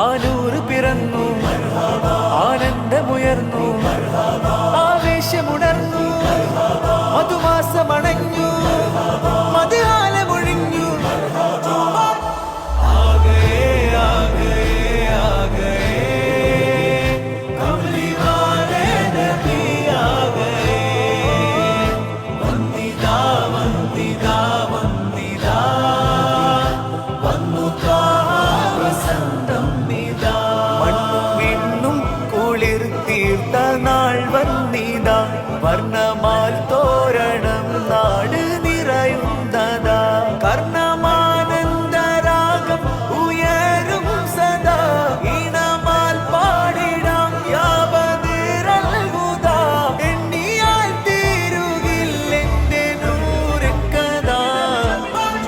ആനൂറ് പിറന്നു, ആനന്ദമുയർന്നു, ആവേശമുണർന്നു, മധുമാസമണഞ്ഞു, മധുകാലമൊഴിഞ്ഞു. നാൾ വന്നിതാ, വർണ്ണമാൽ തോരണം നാട് നിറയുന്നതാ. കർണ